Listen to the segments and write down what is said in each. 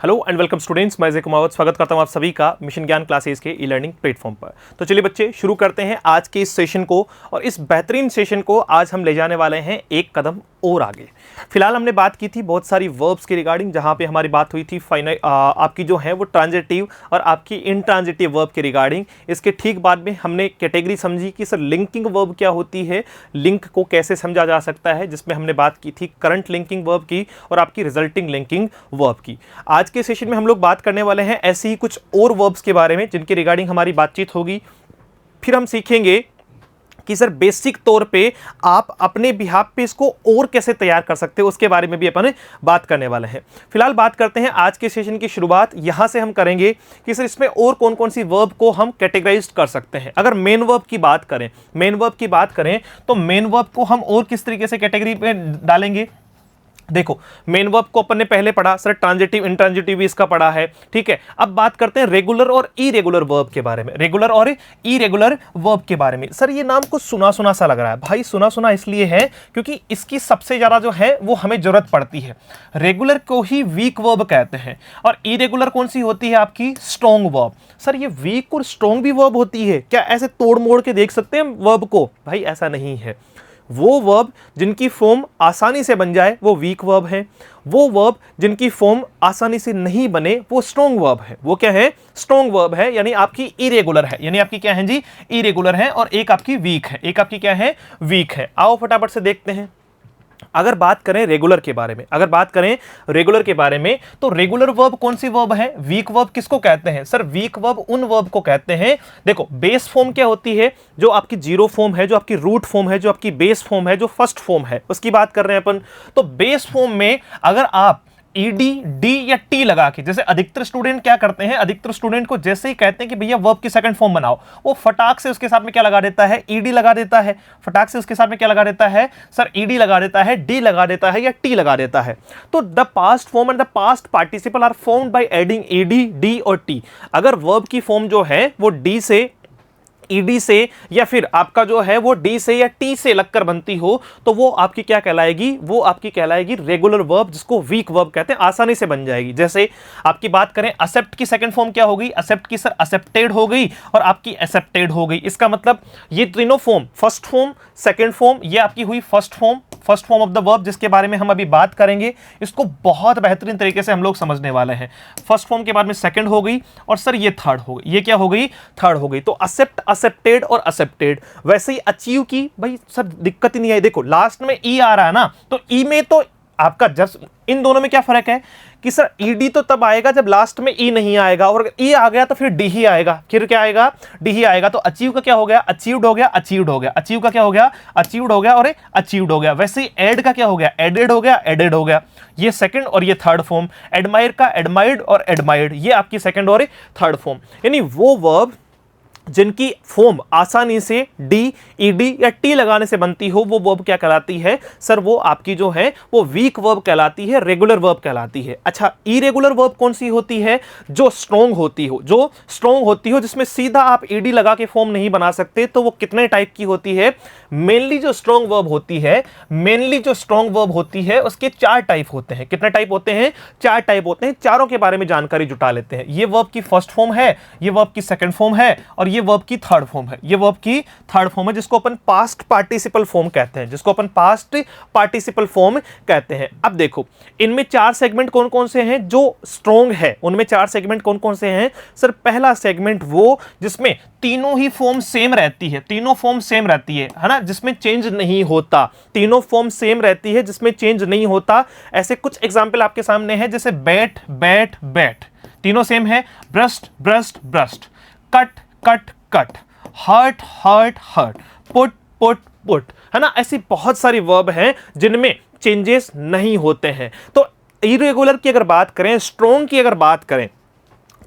Hello and welcome students, मैं अजय कुमावत स्वागत करता हूं आप सभी का मिशन ज्ञान क्लासेस के ई लर्निंग प्लेटफॉर्म पर। तो चलिए बच्चे, शुरू करते हैं आज के इस सेशन को। और इस बेहतरीन सेशन को आज हम ले जाने वाले हैं एक कदम और आगे। फिलहाल हमने बात की थी बहुत सारी वर्ब्स के रिगार्डिंग, जहां पे हमारी बात हुई थी आपकी जो है वो ट्रांजिटिव और आपकी इंट्रांजिटिव वर्ब के रिगार्डिंग। इसके ठीक बाद में हमने कैटेगरी समझी कि सर लिंकिंग वर्ब क्या होती है, लिंक को कैसे समझा जा सकता है, जिसमें हमने बात की थी करंट लिंकिंग वर्ब की और आपकी रिजल्टिंग लिंकिंग वर्ब की। आज के सेशन में हम लोग बात करने वाले हैं ऐसी ही कुछ और वर्ब्स के बारे में जिनके रिगार्डिंग हमारी बातचीत होगी। फिर हम सीखेंगे कि सर बेसिक तौर पे आप अपने बिहाफ पे इसको और कैसे तैयार कर सकते हो, उसके बारे में भी अपन बात करने वाले हैं। फिलहाल बात करते हैं आज के सेशन की शुरुआत यहां से हम करेंगे कि सर इसमें और कौन कौन सी वर्ब को हम कैटेगराइज कर सकते हैं। अगर मेन वर्ब की बात करें तो मेन वर्ब को हम और किस तरीके से कैटेगरी में डालेंगे। देखो, मेन वर्ब को अपन ने पहले पढ़ा, सर ट्रांजिटिव इंट्रांजिटिव भी इसका पढ़ा है, ठीक है। अब बात करते हैं रेगुलर और इरेगुलर वर्ब के बारे में। रेगुलर और इरेगुलर वर्ब के बारे में सर ये नाम कुछ सुना सुना सा लग रहा है भाई। सुना सुना इसलिए है क्योंकि इसकी सबसे ज्यादा जो है वो हमें जरूरत पड़ती है। रेगुलर को ही वीक वर्ब कहते हैं और इरेगुलर कौन सी होती है, आपकी स्ट्रॉन्ग वर्ब। सर ये वीक और स्ट्रॉन्ग भी वर्ब होती है क्या? ऐसे तोड़ मोड़ के देख सकते हैं वर्ब को? भाई ऐसा नहीं है। वो वर्ब जिनकी फॉर्म आसानी से बन जाए वो वीक वर्ब है, वो वर्ब जिनकी फॉर्म आसानी से नहीं बने वो स्ट्रॉन्ग वर्ब है। वो क्या है? स्ट्रॉन्ग वर्ब है, यानी आपकी इरेगुलर है। यानी आपकी क्या है जी? इरेगुलर है। और एक आपकी वीक है, एक आपकी क्या है? वीक है। आओ फटाफट से देखते हैं। अगर बात करें रेगुलर के बारे में, तो रेगुलर वर्ब कौन सी वर्ब है? वीक वर्ब किसको कहते हैं? सर वीक वर्ब उन वर्ब को कहते हैं, देखो बेस फॉर्म क्या होती है, जो आपकी जीरो फॉर्म है, जो आपकी रूट फॉर्म है, जो आपकी बेस फॉर्म है, जो फर्स्ट फॉर्म है, उसकी बात कर रहे हैं अपन। तो बेस फॉर्म में अगर आप ईडी, डी या टी लगा के, जैसे अधिकतर स्टूडेंट क्या करते हैं, अधिकतर स्टूडेंट को जैसे ही कहते हैं कि भैया वर्ब की सेकंड फॉर्म बनाओ, वो फटाक से उसके साथ में क्या लगा देता है? ईडी लगा देता है। फटाक से उसके साथ में क्या लगा देता है? सर ईडी लगा देता है, डी लगा देता है या टी लगा देता है। तो the past form and the past participle are formed by adding ED, D और टी। अगर वर्ब की फॉर्म जो है वो डी से, ईडी से या फिर आपका जो है वो डी से या टी से लगकर बनती हो, तो वो आपकी क्या कहलाएगी? वो आपकी कहलाएगी रेगुलर वर्ब, जिसको वीक वर्ब कहते हैं। आसानी से बन जाएगी। जैसे आपकी बात करें, एक्सेप्ट की सेकंड फॉर्म क्या हो गई? एक्सेप्ट की सर एक्सेप्टेड हो गई और आपकी एक्सेप्टेड हो गई। इसका मतलब ये तीनों form, first form, second form, ये आपकी हुई first form of the verb, जिसके बारे में हम अभी बात करेंगे। इसको बहुत बेहतरीन तरीके से हम लोग समझने वाले हैं। फर्स्ट फॉर्म के बाद में सेकंड हो गई और सर ये थर्ड हो गई। ये क्या हो गई? थर्ड हो गई। तो एक्सेप्ट, एक्सेप्टेड और एक्सेप्टेड। वैसे ही अचीव की, भाई सर दिक्कत ही नहीं है। देखो लास्ट में ई आ रहा है ना, तो ई में तो आपका जस्ट, इन दोनों में क्या फर्क है कि सर ईडी तो तब आएगा जब लास्ट में ई नहीं आएगा, और ई आ गया तो फिर डी ही आएगा। फिर क्या आएगा? डी ही आएगा। तो अचीव का क्या हो गया? अचीव्ड हो गया, अचीव्ड हो गया। अचीव का क्या हो गया? अचीव्ड हो गया और अचीव्ड हो गया। वैसे ही एड का क्या हो गया? एडेड हो गया, एडेड हो गया। ये सेकंड और ये थर्ड फॉर्म। एडमायर का एडमायर्ड और एडमायर्ड, ये आपकी सेकंड और थर्ड फॉर्म। यानी वो वर्ब जिनकी फॉर्म आसानी से डी, ईडी या टी लगाने से बनती हो, वो वर्ब क्या कहलाती है? सर वो आपकी जो है वो वीक वर्ब कहलाती है, रेगुलर वर्ब कहलाती है। अच्छा, इरेगुलर वर्ब कौन सी होती है? जो स्ट्रॉन्ग होती हो, जिसमें सीधा आप ईडी लगा के फॉर्म नहीं बना सकते। तो वो कितने टाइप की होती है? मेनली जो स्ट्रॉन्ग वर्ब होती है उसके चार टाइप होते हैं। कितने टाइप होते हैं? चार टाइप होते हैं। चारों के बारे में जानकारी जुटा लेते हैं। ये वर्ब की फर्स्ट फॉर्म है, ये वर्ब की सेकंड फॉर्म है और ये वर्ब की थर्ड फॉर्म है। जिसको अपन पास्ट पार्टिसिपल फॉर्म कहते हैं। अब देखो, इनमें चार सेगमेंट कौन कौन से हैं जो स्ट्रॉन्ग है? उनमें चार सेगमेंट कौन कौन से हैं? सर पहला सेगमेंट वो जिसमें तीनों ही फॉर्म सेम रहती है, है ना, जिसमें चेंज नहीं होता। तीनों फॉर्म सेम रहती है, जिसमें चेंज नहीं होता। ऐसे कुछ एग्जांपल आपके सामने हैं, जैसे बैट, बैट, बैट, तीनों सेम है। Burst, burst, burst, cut, cut, cut, hurt, hurt, hurt, put, put, put, है ना। ऐसी बहुत सारी वर्ब हैं जिनमें चेंजेस नहीं होते हैं। तो इरेगुलर की अगर बात करें, स्ट्रॉन्ग की अगर बात करें,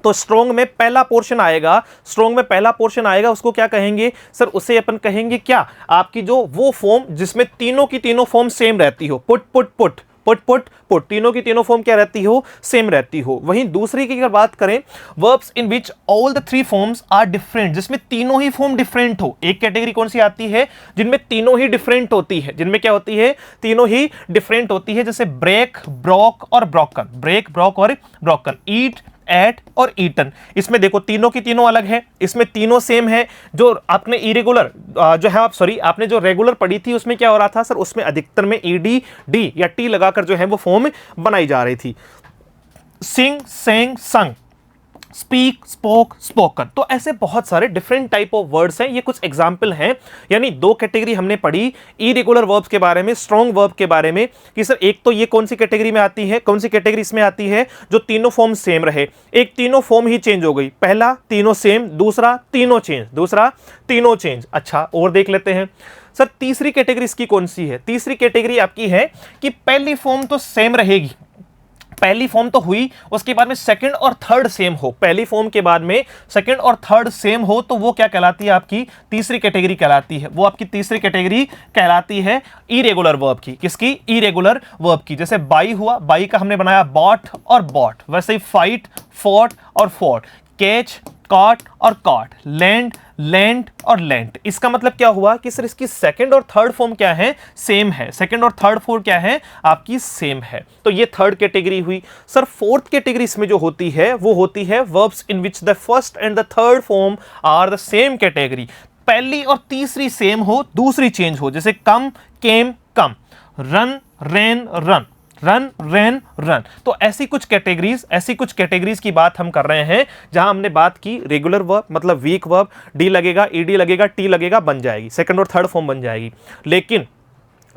तो स्ट्रॉन्ग में पहला पोर्शन आएगा, उसको क्या कहेंगे? सर उसे अपन कहेंगे क्या? आपकी जो वो फॉर्म जिसमें तीनों की तीनों फॉर्म सेम रहती हो। Put, put, put, put put put, तीनों की तीनों फॉर्म क्या रहती हो, सेम रहती हो। वहीं दूसरी की अगर बात करें, verbs in which all the three forms are different, जिसमें तीनों ही फॉर्म डिफरेंट हो। एक कैटेगरी कौन सी आती है, जिनमें तीनों ही डिफरेंट होती है, जिनमें क्या होती है, तीनों ही डिफरेंट होती है, जैसे ब्रेक, ब्रोक और ब्रोकन, ब्रेक, ब्रोक और ब्रोकन, ईट, एट और ईटन। इसमें देखो तीनों की तीनों अलग है, इसमें तीनों सेम है। जो आपने इरेगुलर जो है, आप सॉरी, आपने जो रेगुलर पढ़ी थी उसमें क्या हो रहा था सर, उसमें अधिकतर में ईडी, डी या टी लगाकर जो है वो फॉर्म बनाई जा रही थी। सिंग, सेंग, संग, स्पीक, स्पोक, स्पोकन। तो ऐसे बहुत सारे डिफरेंट टाइप ऑफ वर्ड्स हैं, ये कुछ एग्जाम्पल हैं। यानी दो कैटेगरी हमने पढ़ी, इरेगुलर वर्ब्स के बारे में, स्ट्रॉन्ग वर्ब के बारे में, कि सर एक तो ये कौन सी कैटेगरी में आती है, कौन सी कैटेगरी इसमें आती है, जो तीनों फॉर्म सेम रहे। एक तीनों फॉर्म ही चेंज हो गई, पहला तीनों सेम, दूसरा तीनों चेंज, दूसरा तीनों चेंज। अच्छा, और देख लेते हैं सर तीसरी कैटेगरी इसकी कौन सी है। तीसरी कैटेगरी आपकी है कि पहली फॉर्म तो सेम रहेगी, पहली फॉर्म तो हुई, उसके बाद में सेकंड और थर्ड सेम हो, पहली फॉर्म के बाद में सेकंड और थर्ड सेम हो, तो वो क्या कहलाती है, आपकी तीसरी कैटेगरी कहलाती है। वो आपकी तीसरी कैटेगरी कहलाती है इरेगुलर वर्ब की। किसकी, इरेगुलर वर्ब की। जैसे बाई हुआ, बाई का हमने बनाया बॉट और बॉट, वैसे ही फाइट, फॉट और फॉट, कैच, कॉट और कॉट, लैंड, लैंड और लैंड। इसका मतलब क्या हुआ कि सर इसकी सेकंड और थर्ड फॉर्म क्या है, सेम है। सेकंड और थर्ड फॉर्म क्या है आपकी, सेम है। तो ये थर्ड कैटेगरी हुई। सर फोर्थ कैटेगरी इसमें जो होती है वो होती है verbs in which the first and the third form are the same category. पहली और तीसरी सेम हो, दूसरी चेंज हो, जैसे come, came, come, run, ran, run, run, ran, run. तो ऐसी कुछ कैटेगरीज की बात हम कर रहे हैं, जहां हमने बात की रेगुलर वर्ब मतलब वीक वर्ब, डी लगेगा, ईडी लगेगा, टी लगेगा, बन जाएगी, सेकंड और थर्ड फॉर्म बन जाएगी। लेकिन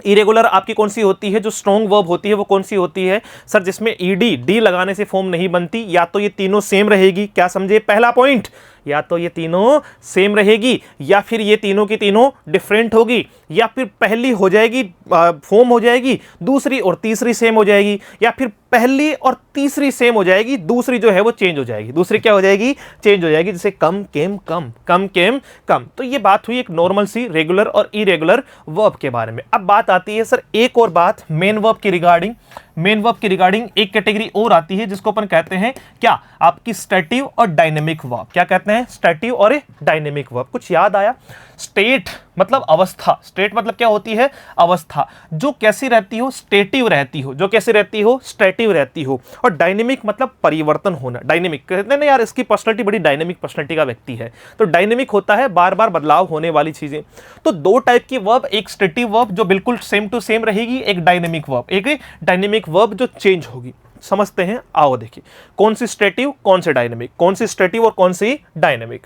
इरेगुलर आपकी कौन सी होती है, जो स्ट्रॉन्ग वर्ब होती है वो कौन सी होती है सर, जिसमें ईडी, डी लगाने से फॉर्म नहीं बनती। या तो ये तीनों सेम रहेगी, क्या समझे पहला पॉइंट, या तो ये तीनों सेम रहेगी, या फिर ये तीनों की तीनों डिफरेंट होगी, या फिर पहली हो जाएगी फॉर्म हो जाएगी, दूसरी और तीसरी सेम हो जाएगी, या फिर पहली और तीसरी सेम हो जाएगी, दूसरी जो है वो चेंज हो जाएगी। दूसरी क्या हो जाएगी, चेंज हो जाएगी, जैसे कम, केम, कम, कम, केम, कम। तो ये बात हुई एक नॉर्मल सी रेगुलर और इरेगुलर वर्ब के बारे में। अब बात आती है सर एक और बात मेन वर्ब की रिगार्डिंग। मेन वर्ब की रिगार्डिंग एक कैटेगरी और आती है, जिसको अपन कहते हैं क्या, आपकी स्टैटिव और डायनेमिक वर्ब। क्या कहते हैं, स्टैटिव और डायनेमिक वर्ब। कुछ याद आया, स्टेट मतलब अवस्था, स्टेट मतलब क्या होती है, अवस्था, जो कैसी रहती हो, स्टेटिव रहती हो, जो कैसी रहती हो, स्टेटिव रहती हो। और डायनेमिक मतलब परिवर्तन होना। डायनेमिक कहते हैं ना यार, इसकी पर्सनालिटी बड़ी डायनेमिक पर्सनालिटी का व्यक्ति है, तो डायनेमिक होता है बार बार बदलाव होने वाली चीजें। तो दो टाइप की वर्ब, एक स्टेटिव वर्ब जो बिल्कुल सेम टू सेम रहेगी, एक डायनेमिक वर्ब, एक डायनेमिक वर्ब जो चेंज होगी। समझते हैं, आओ देखिए कौन सी स्टेटिव, कौन सी डायनेमिक, कौन सी स्टेटिव और कौन सी डायनेमिक।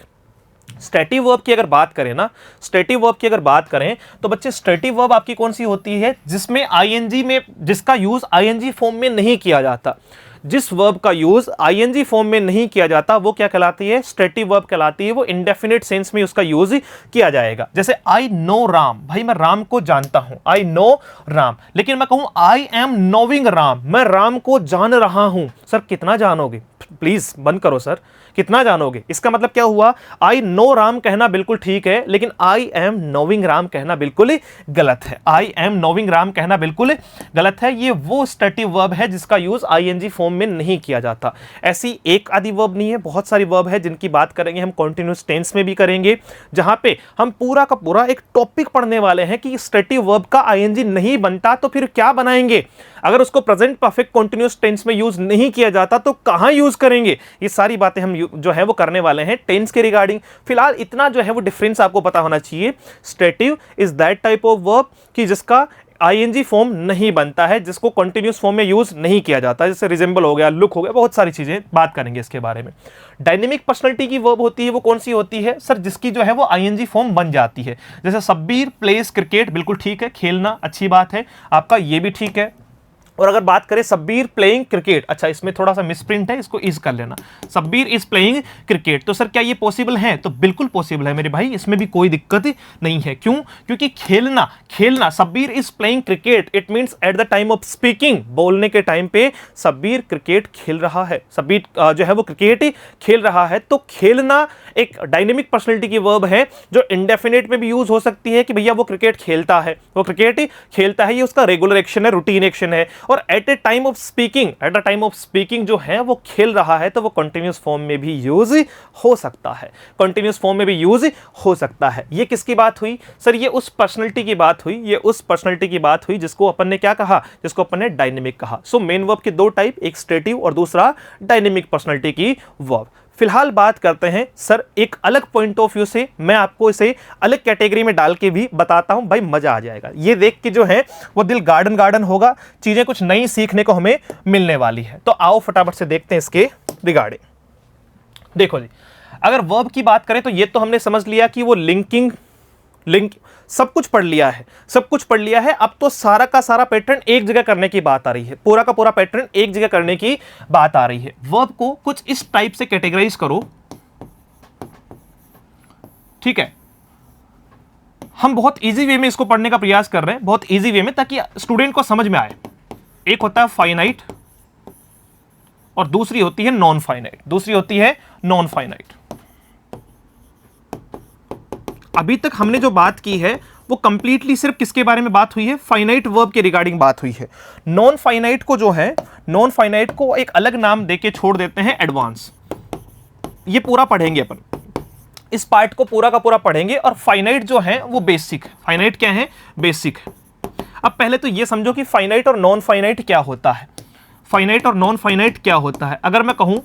स्टेटिव वर्ब की अगर बात करें ना, स्टेटिव वर्ब की अगर बात करें तो बच्चे स्टेटिव वर्ब आपकी कौन सी होती है, जिसमें आईएनजी में, जिसका यूज आईएनजी फॉर्म में नहीं किया जाता। जिस वर्ब का यूज आईएनजी फॉर्म में नहीं किया जाता वो क्या कहलाती है, स्टेटिव वर्ब कहलाती है। वो इंडेफिनिट सेंस में उसका यूज किया जाएगा। जैसे आई नो राम, भाई मैं राम को जानता हूं, आई नो राम। लेकिन मैं कहूं आई एम नोविंग राम, मैं राम को जान रहा हूं। सर कितना जानोगे, प्लीज बंद करो सर, कितना जानोगे। इसका मतलब क्या हुआ, आई नो राम कहना बिल्कुल ठीक है, लेकिन आई एम नोविंग राम कहना बिल्कुल गलत है। आई एम नोविंग राम कहना बिल्कुल गलत है। ये वो स्टेटिव वर्ब है जिसका यूज आईएनजी फॉर्म में नहीं किया जाता। ऐसी एक आधी वर्ब नहीं है, बहुत सारी वर्ब है जिनकी बात करेंगे हम कॉन्टिन्यूअस टेंस में भी करेंगे, जहां पे हम पूरा का पूरा एक टॉपिक पढ़ने वाले हैं कि स्टेटिव वर्ब का आईएनजी नहीं बनता तो फिर क्या बनाएंगे। अगर उसको प्रेजेंट परफेक्ट कॉन्टिन्यूअस टेंस में यूज नहीं किया जाता तो कहां यूज करेंगे। ये सारी बातें हम जो है वो करने वाले हैं टेंस के रिगार्डिंग। फिलहाल इतना जो है वो डिफरेंस आपको पता होना चाहिए। Stative is that type of verb कि जिसका आईएनजी फॉर्म नहीं बनता है, जिसको कंटिन्यूअस फॉर्म में यूज नहीं किया जाता, जैसे रिजेंबल हो गया, लुक हो गया, बहुत सारी चीजें बात करेंगे इसके बारे में। डायनेमिक पर्सनालिटी की वर्ब होती है वो कौन सी होती है सर, जिसकी जो है वो आईएनजी फॉर्म बन जाती है। जैसे सब्बीर प्लेस क्रिकेट, बिल्कुल ठीक है, खेलना अच्छी बात है आपका, ये भी ठीक है। और अगर बात करें सब्बीर प्लेइंग क्रिकेट, अच्छा इसमें थोड़ा सा मिसप्रिंट है, इसको इज कर लेना, सब्बीर इज प्लेइंग क्रिकेट। तो सर क्या ये पॉसिबल है, तो बिल्कुल पॉसिबल है मेरे भाई, इसमें भी कोई दिक्कत नहीं है। क्यों, क्योंकि खेलना, खेलना, Sabbir is playing cricket, it means at the time of speaking, बोलने के टाइम पे सब्बीर क्रिकेट खेल रहा है, सब्बीर जो है वो क्रिकेट खेल रहा है। तो खेलना एक डायनेमिक पर्सनालिटी की वर्ब है जो इंडेफिनिट में भी यूज हो सकती है कि भैया वो क्रिकेट खेलता है, वो क्रिकेट खेलता है, ये उसका रेगुलर एक्शन है, रूटीन एक्शन है। और at a time of speaking जो है वो खेल रहा है, तो वो कंटिन्यूस फॉर्म में भी यूज हो सकता है, कंटिन्यूस फॉर्म में भी यूज हो सकता है। ये किसकी बात हुई सर? ये उस पर्सनैलिटी की बात हुई, ये उस पर्सनैलिटी की बात हुई जिसको अपन ने क्या कहा, जिसको अपन ने डायनेमिक कहा। सो मेन वर्ब के दो टाइप, एक स्टेटिव और दूसरा डायनेमिक पर्सनैलिटी की वर्ब। फिलहाल बात करते हैं सर एक अलग पॉइंट ऑफ व्यू से, मैं आपको इसे अलग कैटेगरी में डाल के भी बताता हूं, भाई मजा आ जाएगा। ये देख के जो है वो दिल गार्डन गार्डन होगा, चीजें कुछ नई सीखने को हमें मिलने वाली है। तो आओ फटाफट से देखते हैं इसके रिगार्डिंग। देखो जी, अगर वर्ब की बात करें तो ये तो हमने समझ लिया कि वो लिंक सब कुछ पढ़ लिया है, सब कुछ पढ़ लिया है। अब तो सारा का सारा पैटर्न एक जगह करने की बात आ रही है, पूरा का पूरा पैटर्न एक जगह करने की बात आ रही है। वर्ब को कुछ इस टाइप से कैटेगराइज करो, ठीक है। हम बहुत इजी वे में इसको पढ़ने का प्रयास कर रहे हैं, बहुत इजी वे में, ताकि स्टूडेंट को समझ में आए। एक होता है फाइनाइट और दूसरी होती है नॉन फाइनाइट। अभी तक हमने जो बात की है वो कंप्लीटली सिर्फ किसके बारे में बात हुई है? फाइनाइट वर्ब के रिगार्डिंग बात हुई है। नॉन फाइनाइट को जो है, नॉन फाइनाइट को एक अलग नाम देके छोड़ देते हैं एडवांस। ये पूरा पढ़ेंगे अपन, इस पार्ट को पूरा का पूरा पढ़ेंगे। और फाइनाइट जो है वो बेसिक है। फाइनाइट क्या है? बेसिक है। अब पहले तो ये समझो कि फाइनाइट और नॉन फाइनाइट क्या होता है। फाइनाइट और नॉन फाइनाइट क्या होता है? अगर मैं कहूं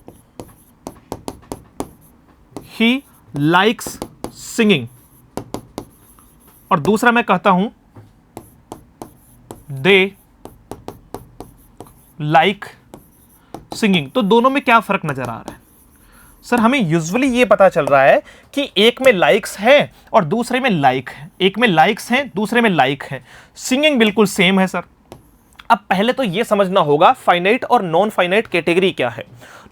ही लाइक्स सिंगिंग और दूसरा मैं कहता हूं दे लाइक सिंगिंग, तो दोनों में क्या फर्क नजर आ रहा है? सर हमें यूजुअली ये पता चल रहा है कि एक में लाइक्स है और दूसरे में लाइक है, एक में लाइक्स है दूसरे में लाइक है, सिंगिंग बिल्कुल सेम है सर। अब पहले तो ये समझना होगा फाइनाइट और नॉन फाइनाइट कैटेगरी क्या है।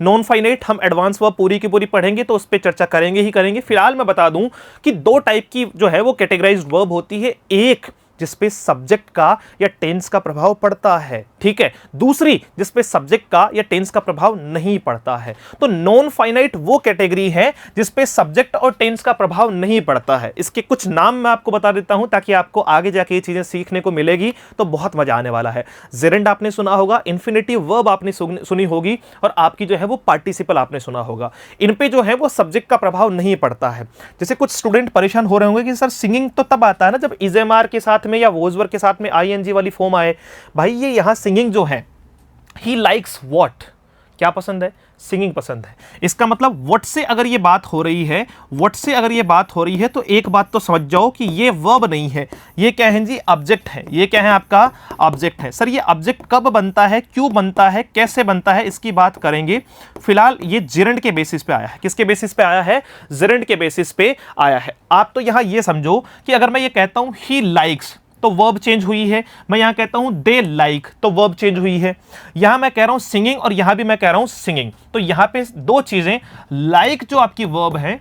नॉन फाइनाइट हम एडवांस वर्ब पूरी की पूरी पढ़ेंगे तो उस पर चर्चा करेंगे ही करेंगे। फिलहाल मैं बता दूं कि दो टाइप की जो है वो कैटेगराइज्ड वर्ब होती है, एक जिसपे सब्जेक्ट का या टेंस का प्रभाव पड़ता है, ठीक है, दूसरी जिसपे सब्जेक्ट का या टेंस का प्रभाव नहीं पड़ता है। तो नॉन फाइनाइट वो कैटेगरी है जिसपे सब्जेक्ट और टेंस का प्रभाव नहीं पड़ता है। इसके कुछ नाम मैं आपको बता देता हूं ताकि आपको आगे जाके ये चीजें सीखने को मिलेगी, तो बहुत मजा आने वाला है। जेरेंड आपने सुना होगा, इन्फिनेटिव वर्ब आपने सुनी होगी और आपकी जो है वो पार्टिसिपल आपने सुना होगा। इन पे जो है वो सब्जेक्ट का प्रभाव नहीं पड़ता है। जैसे कुछ स्टूडेंट परेशान हो रहे होंगे कि सर सिंगिंग तो तब आता है ना जब इजेमार के साथ में या वोजवर के साथ में आईएनजी वाली फॉर्म आए। भाई ये यहां सिंगिंग जो है, ही लाइक्स व्हाट, क्या पसंद है? सिंगिंग पसंद है। इसका मतलब व्हाट से अगर ये बात हो रही है, व्हाट से अगर ये बात हो रही है तो एक बात तो समझ जाओ कि ये वर्ब नहीं है, ये क्या है जी? ऑब्जेक्ट है। ये क्या है? आपका ऑब्जेक्ट है। सर ये ऑब्जेक्ट कब बनता है, क्यों बनता है, कैसे बनता है, इसकी बात करेंगे। फिलहाल ये जेरेंड के बेसिस पे आया है। किसके बेसिस पे आया है? जेरेंड के बेसिस पे आया है। आप तो यहां ये समझो कि अगर मैं ये कहता हूं ही लाइक्स तो वर्ब चेंज हुई है, मैं यहां कहता हूं दे लाइक तो वर्ब चेंज हुई है, यहां मैं कह रहा हूं सिंगिंग और यहां भी मैं कह रहा हूं सिंगिंग, तो यहां पे दो चीजें, लाइक जो आपकी वर्ब है,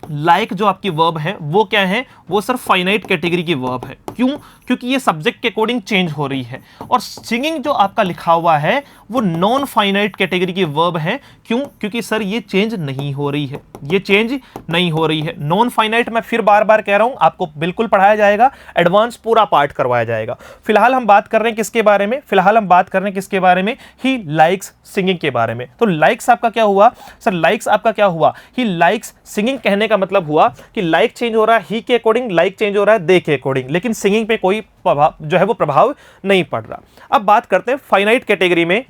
लाइक जो आपकी वर्ब है वो क्या है? वो सर फाइनाइट कैटेगरी की वर्ब है। क्यों? क्योंकि ये सब्जेक्ट के अकॉर्डिंग चेंज हो रही है। और सिंगिंग जो आपका लिखा हुआ है वो नॉन फाइनाइट कैटेगरी की वर्ब है। क्यों? क्योंकि सर ये चेंज नहीं हो रही है, ये चेंज नहीं हो रही है। नॉन फाइनाइट मैं फिर बार बार कह रहा हूं, आपको बिल्कुल पढ़ाया जाएगा, एडवांस पूरा पार्ट करवाया जाएगा। फिलहाल हम बात कर रहे हैं किसके बारे में? फिलहाल हम बात कर रहे हैं किसके बारे में? ही लाइक्स सिंगिंग के बारे में। तो लाइक्स आपका क्या हुआ सर? लाइक्स आपका क्या हुआ? ही लाइक्स सिंगिंग कहने का मतलब हुआ कि लाइक चेंज हो रहा है ही के अकॉर्डिंग, लाइक चेंज हो रहा है दे के अकॉर्डिंग, लेकिन सिंगिंग पे कोई प्रभाव जो है वो प्रभाव नहीं पड़ रहा। अब बात करते हैं फाइनाइट कैटेगरी में,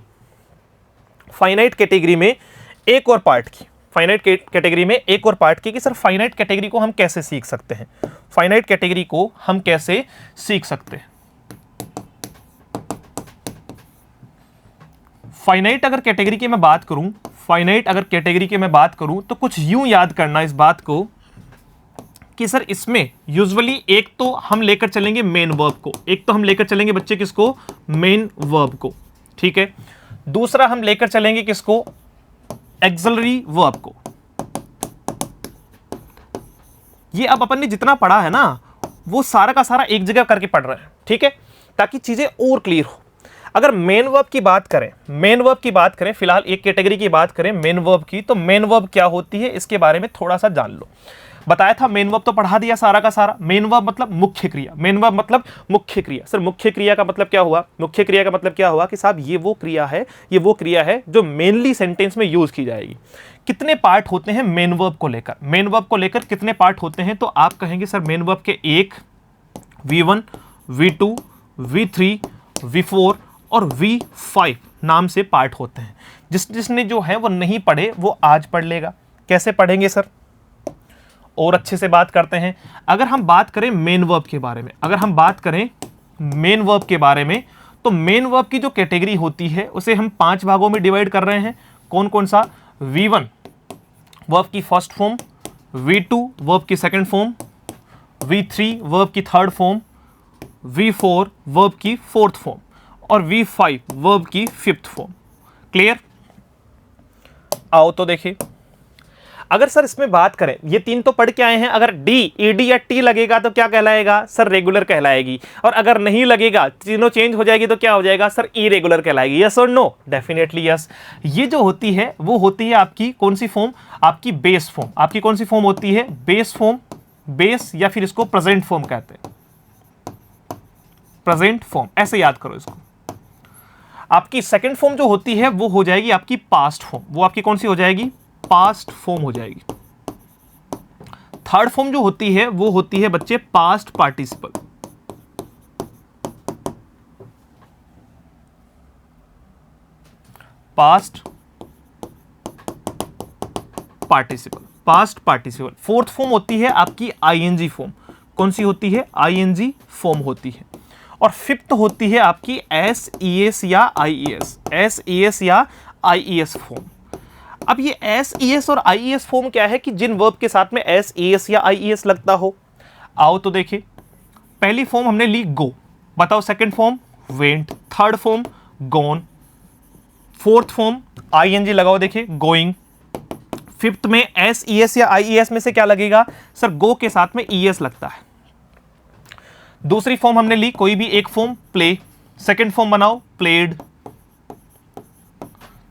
फाइनाइट कैटेगरी में एक और पार्ट की, फाइनाइट कैटेगरी में एक और पार्ट की कि सर फाइनाइट कैटेगरी को हम कैसे सीख सकते हैं, फाइनाइट कैटेगरी को हम कैसे सीख सकते हैं। फाइनाइट अगर कैटेगरी की मैं बात करूं, फाइनाइट अगर कैटेगरी की मैं बात करूं तो कुछ यूं याद करना इस बात को कि सर इसमें यूजुअली एक तो हम लेकर चलेंगे मेन वर्ब को, एक तो हम लेकर चलेंगे बच्चे किसको? मेन वर्ब को, ठीक है। दूसरा हम लेकर चलेंगे किसको? एक्सिलरी वर्ब को। ये अब अपन ने जितना पढ़ा है ना वो सारा का सारा एक जगह करके पढ़ रहे हैं, ठीक है, ताकि चीजें और क्लियर हो। अगर मेन वर्ब की बात करें, मेन वर्ब की बात करें, फिलहाल एक कैटेगरी की बात करें मेन वर्ब की, तो मेन वर्ब क्या होती है इसके बारे में थोड़ा सा जान लो। बताया था मेन वर्ब तो पढ़ा दिया सारा का सारा। मेन वर्ब मतलब मुख्य क्रिया, मेन वर्ब मतलब मुख्य क्रिया। सर मुख्य क्रिया का मतलब क्या हुआ? मुख्य क्रिया का मतलब क्या हुआ कि साहब ये वो क्रिया है, ये वो क्रिया है जो मेनली सेंटेंस में यूज की जाएगी। कितने पार्ट होते हैं मेन वर्ब को लेकर? मेन वर्ब को लेकर कितने पार्ट होते हैं? तो आप कहेंगे सर मेन वर्ब के 1, V1, V2, V3, V4 और V5 नाम से पार्ट होते हैं। जिसने जो है वो नहीं पढ़े वो आज पढ़ लेगा। कैसे पढ़ेंगे सर? और अच्छे से बात करते हैं। अगर हम बात करें मेन वर्ब के बारे में, अगर हम बात करें मेन वर्ब के बारे में, तो मेन वर्ब की जो कैटेगरी होती है उसे हम 5 भागों में डिवाइड कर रहे हैं। कौन कौन सा? V1 वर्ब की फर्स्ट फॉर्म, V2 वर्ब की सेकंड फॉर्म, V3 वर्ब की थर्ड फॉर्म, V4 वर्ब की फोर्थ फॉर्म और V5 वर्ब की फिफ्थ फॉर्म। क्लियर? आओ तो देखिए, अगर सर इसमें बात करें, ये 3 तो पढ़ के आए हैं, अगर डी, ईडी या टी लगेगा तो क्या कहलाएगा? सर रेगुलर कहलाएगी। और अगर नहीं लगेगा, तीनों चेंज हो जाएगी तो क्या हो जाएगा? सर इरेगुलर कहलाएगी। यस और नो? Definitely yes. ये जो होती है वो होती है आपकी कौन सी फॉर्म? आपकी बेस फॉर्म। आपकी कौन सी फॉर्म होती है? बेस फॉर्म, बेस या फिर इसको प्रेजेंट फॉर्म कहते हैं। प्रेजेंट फॉर्म, ऐसे याद करो इसको। आपकी सेकंड फॉर्म जो होती है वो हो जाएगी आपकी पास्ट फॉर्म। वो आपकी कौन सी हो जाएगी? पास्ट फॉर्म हो जाएगी। थर्ड फॉर्म जो होती है वो होती है बच्चे past participle. Past participle, past participle. Fourth form होती है आपकी आईएनजी फॉर्म। कौन सी होती है? आईएनजी फॉर्म होती है। और फिफ्थ होती है आपकी एसईएस या आईईएस, एसईएस या आईईएस फॉर्म। अब ये एसईएस और आईईएस फॉर्म क्या है कि जिन वर्ब के साथ में एसईएस या आईईएस लगता हो। आओ तो देखिए, पहली फॉर्म हमने ली गो, बताओ second form went, third form gone, fourth form ING लगाओ, देखिए गोइंग। फिफ्थ में एसईएस या आईईएस में से क्या लगेगा? सर गो के साथ में ईएस लगता है। दूसरी फॉर्म हमने ली कोई भी एक फॉर्म प्ले, सेकंड फॉर्म बनाओ प्लेड,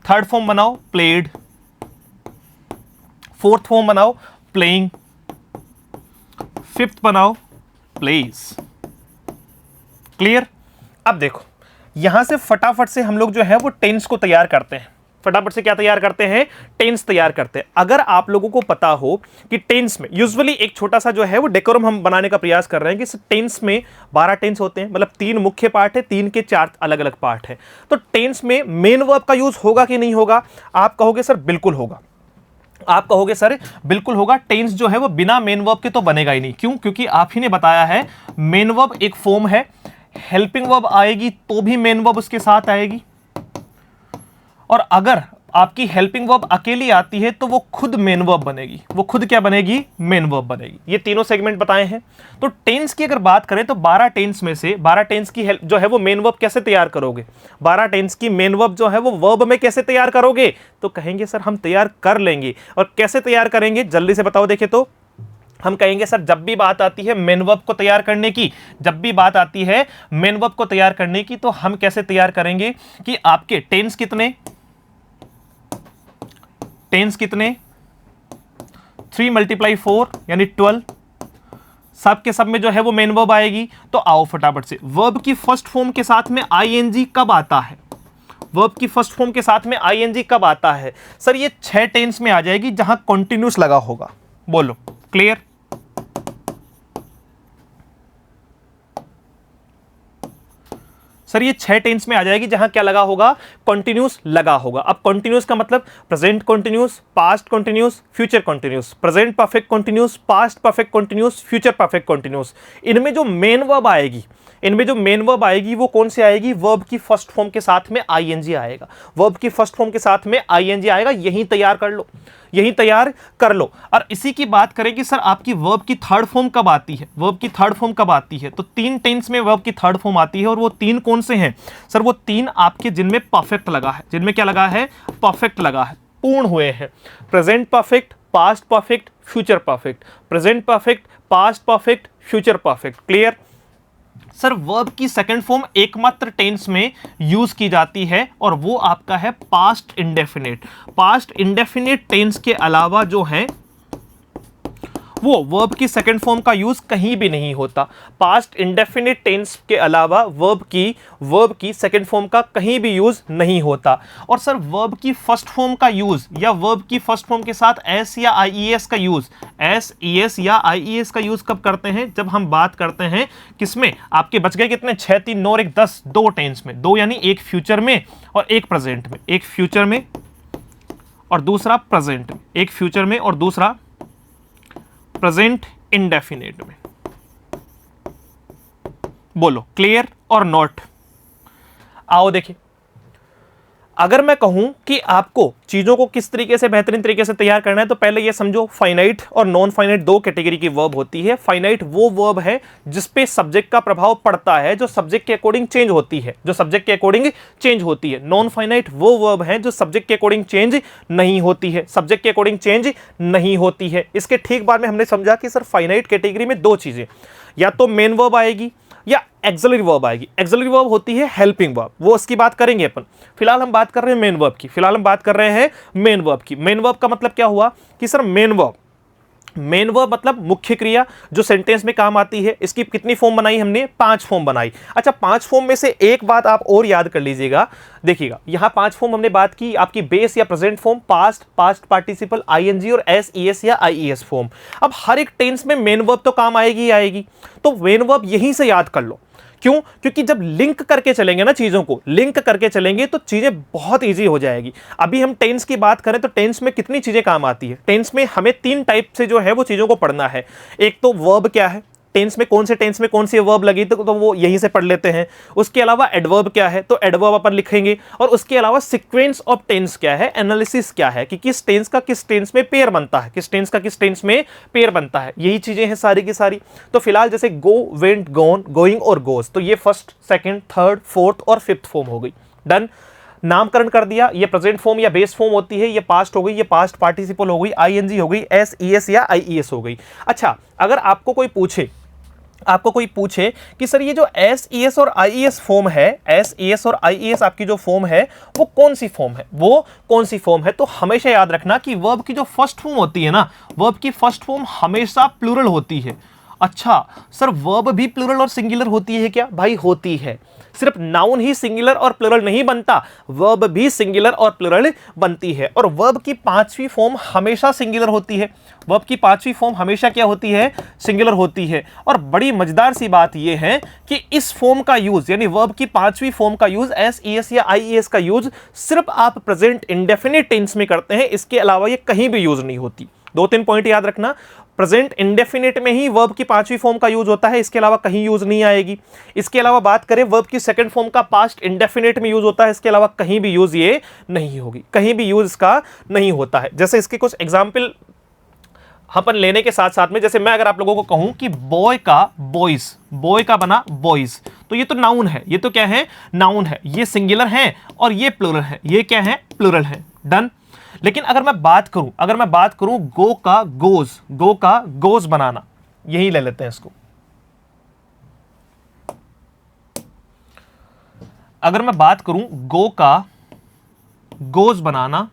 थर्ड फॉर्म बनाओ प्लेड, फोर्थ फॉर्म बनाओ प्लेइंग, फिफ्थ बनाओ प्लेज। क्लियर? अब देखो यहां से फटाफट से हम लोग जो है वो टेंस को तैयार करते हैं। फटाफट से क्या तैयार करते हैं? टेंस तैयार करते हैं। अगर आप लोगों को पता हो कि टेंस में यूजुअली एक छोटा सा जो है वो डेकोरम हम बनाने का प्रयास कर रहे हैं कि टेंस में 12 टेंस होते हैं, मतलब 3 मुख्य पार्ट है, 3 के 4 अलग अलग पार्ट है। तो टेंस में मेन वर्ब का यूज होगा कि नहीं होगा? आप कहोगे सर बिल्कुल होगा। आप कहोगे सर बिल्कुल होगा। टेंस जो है वो बिना मेन वर्ब के तो बनेगा ही नहीं। क्यों? क्योंकि आप ही ने बताया है मेन वर्ब एक फॉर्म है, हेल्पिंग वर्ब आएगी तो भी मेन वर्ब उसके साथ आएगी, और अगर आपकी हेल्पिंग वर्ब अकेली आती है तो वो खुद मेन वर्ब बनेगी। वो खुद क्या बनेगी? मेन वर्ब बनेगी। ये तीनों सेगमेंट बताए हैं। तो टेंस की अगर बात करें तो 12 टेंस में से 12 टेंस की जो है वो मेन वर्ब कैसे तैयार करोगे? 12 टेंस की मेन वर्ब जो है वो वर्ब में कैसे तैयार करोगे? तो कहेंगे सर हम तैयार कर लेंगे। और कैसे तैयार करेंगे जल्दी से बताओ। देखे तो हम कहेंगे सर जब भी बात आती है मेन वर्ब को तैयार करने की, जब भी बात आती है मेन वर्ब को तैयार करने की, तो हम कैसे तैयार करेंगे कि आपके टेंस कितने? टेंस कितने? 3 × 4 यानी 12। सब के सब में जो है वो मेन वर्ब आएगी। तो आओ फटाफट से, वर्ब की फर्स्ट फॉर्म के साथ में आईएनजी कब आता है? वर्ब की फर्स्ट फॉर्म के साथ में आईएनजी कब आता है? सर ये 6 टेंस में आ जाएगी जहां कॉन्टिन्यूस लगा होगा। बोलो क्लियर? सर ये 6 टेंस में आ जाएगी जहां क्या लगा होगा? कॉन्टिन्यूस लगा होगा। अब कॉन्टिन्यूस का मतलब present continuous, past continuous, future continuous, present perfect continuous, past perfect continuous, future perfect continuous. इनमें जो मेन वर्ब आएगी, इनमें जो मेन वर्ब आएगी वो कौन सी आएगी? वर्ब की फर्स्ट फॉर्म के साथ में आईएनजी आएगा। वर्ब की फर्स्ट फॉर्म के साथ में आईएनजी आएगा। यही तैयार कर लो, यही तैयार कर लो। और इसी की बात करें कि सर आपकी वर्ब की थर्ड फॉर्म कब आती है? वर्ब की थर्ड फॉर्म कब आती है? तो 3 टेंस में वर्ब की थर्ड फॉर्म आती है। और वो 3 कौन से हैं? सर वो 3 आपके जिनमें परफेक्ट लगा है। जिनमें क्या लगा है? परफेक्ट लगा है, पूर्ण हुए हैं। Present perfect, past perfect, future perfect. Present perfect, past perfect, future perfect. Clear? Sir verb की सेकंड फॉर्म एकमात्र टेंस में यूज की जाती है और वो आपका है past indefinite. Past indefinite tense के अलावा जो है वो वर्ब की सेकंड फॉर्म का यूज कहीं भी नहीं होता। पास्ट इंडेफिनिट टेंस के अलावा वर्ब की सेकंड फॉर्म का कहीं भी यूज नहीं होता। और सर वर्ब की फर्स्ट फॉर्म का यूज या वर्ब की फर्स्ट फॉर्म के साथ एस या आईईएस का यूज, एस ईएस या आईईएस का यूज कब करते हैं? जब हम बात करते हैं किसमें? आपके बच गए कितने? 6 3 9 और 1 10, दो टेंस में, दो यानी एक फ्यूचर में और एक प्रेजेंट में, एक फ्यूचर में और दूसरा प्रेजेंट में, एक फ्यूचर में और दूसरा प्रेजेंट इंडेफिनिट में। बोलो क्लियर और नॉट? आओ देखिए, अगर मैं कहूं कि आपको चीजों को किस तरीके से बेहतरीन तरीके से तैयार करना है, तो पहले ये समझो फाइनाइट और नॉन फाइनाइट दो कैटेगरी की वर्ब होती है। फाइनाइट वो वर्ब है जिस पे सब्जेक्ट का प्रभाव पड़ता है, जो सब्जेक्ट के अकॉर्डिंग चेंज होती है, जो सब्जेक्ट के अकॉर्डिंग चेंज होती है। नॉन फाइनाइट वो वर्ब है जो सब्जेक्ट के अकॉर्डिंग चेंज नहीं होती है, सब्जेक्ट के अकॉर्डिंग चेंज नहीं होती है। इसके ठीक बाद में हमने समझा कि सर फाइनाइट कैटेगरी में दो चीजें, या तो मेन वर्ब आएगी या एक्सिलरी वर्ब आएगी। एक्सिलरी वर्ब होती है हेल्पिंग वर्ब, वो उसकी बात करेंगे अपन। फिलहाल हम बात कर रहे हैं मेन वर्ब की, फिलहाल हम बात कर रहे हैं मेन वर्ब की। मेन वर्ब का मतलब क्या हुआ कि सर मेन वर्ब मतलब मुख्य क्रिया जो सेंटेंस में काम आती है। इसकी कितनी फॉर्म बनाई हमने? 5 फॉर्म बनाई। अच्छा, 5 फॉर्म में से एक बात आप और याद कर लीजिएगा, देखिएगा यहां 5 फॉर्म हमने बात की, आपकी बेस या present form, past, past participle, ING और एस ईएस या आईईएस फॉर्म। अब हर एक टेंस में मेन वर्ब तो काम आएगी ही आएगी, तो मेन वर्ब यहीं से याद कर लो। क्यों? क्योंकि जब लिंक करके चलेंगे ना, चीजों को लिंक करके चलेंगे तो चीजें बहुत इजी हो जाएगी। अभी हम टेंस की बात करें तो टेंस में कितनी चीजें काम आती है? टेंस में हमें 3 टाइप से जो है वो चीजों को पढ़ना है। एक तो वर्ब क्या है, टेंस में कौन से टेंस में कौन सी वर्ब लगी, तो वो यहीं से पढ़ लेते हैं। उसके अलावा एडवर्ब क्या है, तो एडवर्ब अपन लिखेंगे। और उसके अलावा सीक्वेंस ऑफ टेंस क्या है, एनालिसिस क्या है कि किस टेंस का किस टेंस में पेयर बनता है, किस टेंस का किस टेंस में पेयर बनता है, यही चीजें हैं सारी की सारी। तो फिलहाल जैसे गो, वेंट, गोन, गोइंग और गोज, तो ये फर्स्ट, सेकंड, थर्ड, फोर्थ और फिफ्थ फॉर्म हो गई। डन। नामकरण कर दिया, ये प्रेजेंट फॉर्म या बेस फॉर्म होती है, ये पास्ट हो गई, ये पास्ट पार्टिसिपल हो गई, आईएनजी हो गई, एस ईएस या आईईएस हो गई। अच्छा, अगर आपको कोई पूछे कि सर ये जो एस ईएस और आईईएस फॉर्म है, एस ईएस और आईईएस आपकी जो फॉर्म है वो कौन सी फॉर्म है, वो कौन सी फॉर्म है, तो हमेशा याद रखना कि वर्ब की जो फर्स्ट फॉर्म होती है ना, वर्ब की फर्स्ट फॉर्म हमेशा प्लूरल होती है। अच्छा सर, वर्ब भी प्लूरल और सिंगुलर होती है क्या? भाई होती है। सिर्फ नाउन ही सिंगुलर और प्लूरल नहीं बनता, वर्ब भी सिंगुलर और प्लूरल बनती है। और वर्ब की 5वीं फॉर्म हमेशा सिंगुलर होती है, वर्ब की 5वीं फॉर्म हमेशा क्या होती है? सिंगुलर होती है। और बड़ी मजेदार सी बात यह है कि इस फॉर्म का यूज, यानी वर्ब की 5वीं फॉर्म का यूज, एस ईएस या आईईएस का यूज सिर्फ आप प्रेजेंट इंडेफिनिट टेंस में करते हैं, इसके अलावा ये कहीं भी यूज नहीं होती। 2-3 पॉइंट याद रखना, प्रेजेंट इंडेफिनिट में ही वर्ब की 5वीं फॉर्म का यूज होता है, इसके अलावा कहीं यूज नहीं आएगी। इसके अलावा बात करें वर्ब की सेकंड फॉर्म का, पास्ट इंडेफिनिट में यूज होता है, इसके अलावा कहीं भी यूज ये नहीं होगी, कहीं भी यूज इसका नहीं होता है। जैसे इसके कुछ एग्जाम्पल अपन लेने के साथ साथ में, जैसे मैं अगर आप लोगों को कहूं कि बॉय का बॉयज, बॉय का बना बॉयज, तो ये तो नाउन है, ये तो क्या है? नाउन है। ये सिंगुलर है और ये प्लूरल है, ये क्या है? प्लूरल है। डन। लेकिन अगर मैं बात करूं गो का गोज, गो का गोज बनाना, यही ले लेते हैं इसको। अगर मैं बात करूं गो का गोज बनाना,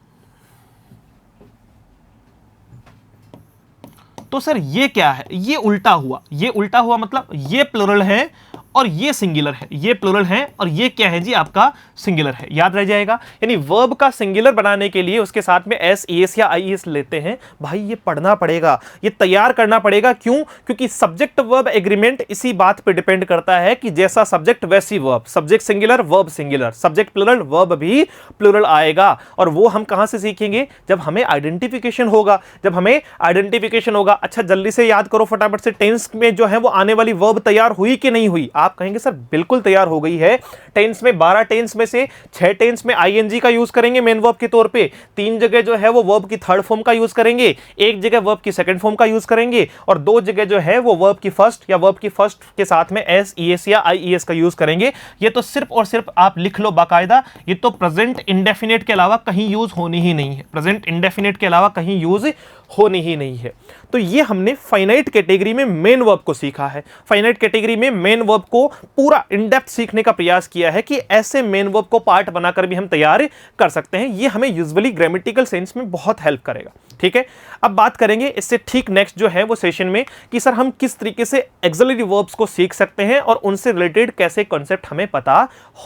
तो सर ये क्या है? ये उल्टा हुआ, ये उल्टा हुआ मतलब ये प्लूरल है और ये सिंगुलर है, ये प्लूरल है और ये क्या है जी? आपका सिंगुलर है। याद रह जाएगा। यानी वर्ब का सिंगुलर बनाने के लिए उसके साथ में एस ईएस या आईईएस लेते हैं। भाई ये पढ़ना पड़ेगा, ये तैयार करना पड़ेगा। क्यों? क्योंकि सब्जेक्ट वर्ब एग्रीमेंट इसी बात पे डिपेंड करता है कि जैसा सब्जेक्ट वैसी verb, subject singular verb singular, subject plural verb भी प्लूरल आएगा। और वो हम कहां से सीखेंगे? जब हमें आइडेंटिफिकेशन होगा, जब हमें आइडेंटिफिकेशन होगा। अच्छा जल्दी से याद करो फटाफट से, टेंस में जो है वो आने वाली वर्ब तैयार हुई कि नहीं हुई? आप कहेंगे सर बिल्कुल तैयार हो गई है। टेंस में 12 टेंस में से 6 टेंस में आईएनजी का यूज करेंगे मेन वर्ब के तौर पे, 3 जगह जो है वो वर्ब की थर्ड फॉर्म का यूज करेंगे, 1 जगह वर्ब की सेकंड फॉर्म का यूज करेंगे और 2 जगह जो है वो वर्ब की फर्स्ट या वर्ब की फर्स्ट के साथ में एस ईएस या आईईएस का यूज करेंगे। ये तो सिर्फ और सिर्फ आप लिख लो बाकायदा, ये तो प्रेजेंट इंडेफिनिट के अलावा कहीं यूज होनी ही नहीं है, प्रेजेंट इंडेफिनिट के अलावा कहीं यूज होनी ही नहीं है। तो ये हमने फाइनाइट कैटेगरी में मेन वर्ब को सीखा है। फाइनाइट कैटेगरी में मेन वर्ब को पूरा इन डेप्थ सीखने का प्रयास किया है कि ऐसे मेन वर्ब को पार्ट बनाकर भी हम तैयार कर सकते हैं। ये हमें यूजुअली ग्रामेटिकल सेंस में बहुत हेल्प करेगा। ठीक है, अब बात करेंगे इससे ठीक नेक्स्ट जो है वो सेशन में कि सर हम किस तरीके से एक्सिलरी वर्ब्स को सीख सकते हैं और उनसे रिलेटेड कैसे कॉन्सेप्ट हमें पता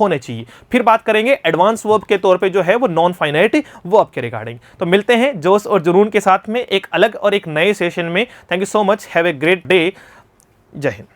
होने चाहिए। फिर बात करेंगे एडवांस वर्ब के तौर पे जो है वो नॉन फाइनाइट वर्ब के रिगार्डिंग। तो मिलते हैं जोश और जुनून के साथ में एक अलग और एक नए सेशन में। Thank you so much, have a great day. जय हिंद।